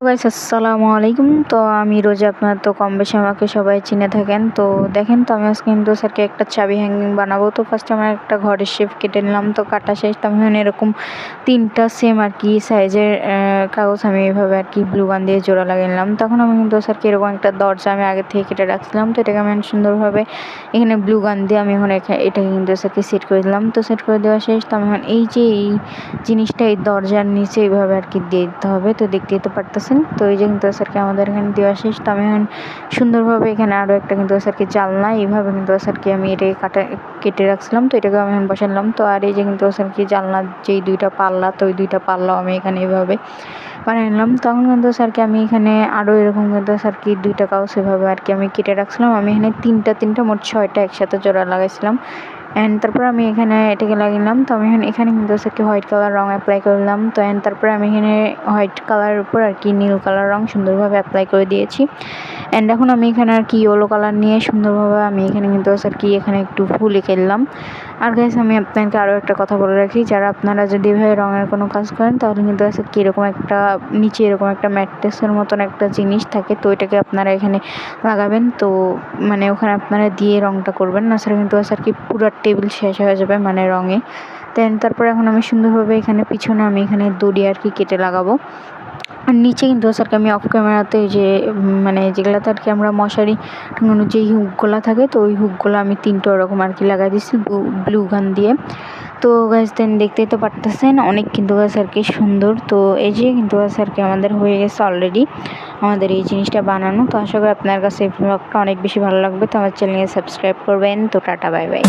Guys আসসালামু আলাইকুম। তো আমি রোজা, আপনার তো কম বেশি আমাকে সবাই চিনে থাকেন। তো দেখেন, তো আমি আজকে কিন্তু স্যারকে একটা চাবি হ্যাঙ্গিং বানাবো। তো ফার্স্টে আমার একটা ঘরের শেপ কেটে নিলাম। তো কাটা শেষ, তো আমি এরকম 3টা সেম আর কি সাইজের কাগজ আমি এইভাবে আর কি ব্লু গান দিয়ে জোড়া লাগিয়ে নিলাম। তখন আমি কিন্তু স্যারকে এরকম একটা দরজা আমি আগে থেকে কেটে রাখছিলাম। তো এটাকে আমি সুন্দরভাবে এখানে ব্লু গান দিয়ে আমি এখন এটাকে কিন্তু স্যারকে সেট করে দিলাম। তো সেট করে দেওয়া শেষ, তো আমি এখন এই যে এই জিনিসটা এই দরজার নিচে এইভাবে আর কি দিয়ে দিতে হবে। তো দেখতেই তো পারতেছেন। তো এই যে কিন্তু স্যারকে আমাদের এখানে দেওয়া শেষ। তো আমি এখন সুন্দরভাবে এখানে আরও একটা কিন্তু স্যারকে জানলা এইভাবে কিন্তু স্যারকে আমি এটাকে কেটে রাখছিলাম। তো এটাকে আমি এখন বসালাম। তো আর এই যে কিন্তু স্যারকে জানলার যেই 2টা পাল্লা, তো ওই 2টা পাল্লাও আমি এখানে এইভাবে বানিয়ে নিলাম। তখন কিন্তু স্যারকে আমি এখানে আরও এরকম কিন্তু স্যারকে 2টা কাগজ এভাবে আর কি আমি কেটে রাখছিলাম। আমি এখানে তিনটা মোট 6টা একসাথে জোড়া লাগাইছিলাম। তারপর আমি এখানে এটাকে লাগিলাম। তো আমি এখানে কিন্তু স্যারকে হোয়াইট কালার রং অ্যাপ্লাই করলাম। তো তারপরে আমি এখানে হোয়াইট কালারের উপর আর কি নীল কালার রং সুন্দরভাবে অ্যাপ্লাই করে দিয়েছি। এখন আমি এখানে আর কি ইয়েলো কালার নিয়ে সুন্দরভাবে আমি এখানে কিন্তু স্যার কি এখানে একটু ফুল এঁকেলাম। আর গাইস, আমি আপনাকে আরও একটা কথা বলে রাখি, যারা আপনারা যদি এভাবে রঙের কোনো কাজ করেন তাহলে কিন্তু স্যার কি এরকম একটা নিচে এরকম একটা ম্যাট্রেসের মতন একটা জিনিস থাকে, তো এটাকে আপনারা এখানে লাগাবেন। তো মানে ওখানে আপনারা দিয়ে রঙটা করবেন না, স্যার কিন্তু স্যার কি পুরো টেবিল শেষ হয়ে যাবে মানে রঙে। তারপরে এখন আমি সুন্দরভাবে এখানে পিছনে আমি এখানে দড়ি আর কি কেটে লাগাবো। আর নিচে কিন্তু স্যারকে আমি অফ ক্যামেরাতে যে মানে যেগুলাতে আর কি আমরা মশারি টাঙানো যেই হুকগুলা থাকে, তো ওই হুকগুলো আমি 3টা ওরকম আর কি লাগাই দিচ্ছি ব্লু গান দিয়ে। তো গাছ দেখতেই তো পারতেছেন অনেক কিন্তু গাছ আর কি সুন্দর। তো এই যে কিন্তু গাছ আর কি আমাদের হয়ে গেছে অলরেডি আমাদের এই জিনিসটা বানানো। তো আশা করি আপনার কাছে এই ব্লগটা অনেক বেশি ভালো লাগবে। তো আমার চ্যানেলে সাবস্ক্রাইব করবেন। তো টাটা, বাই বাই।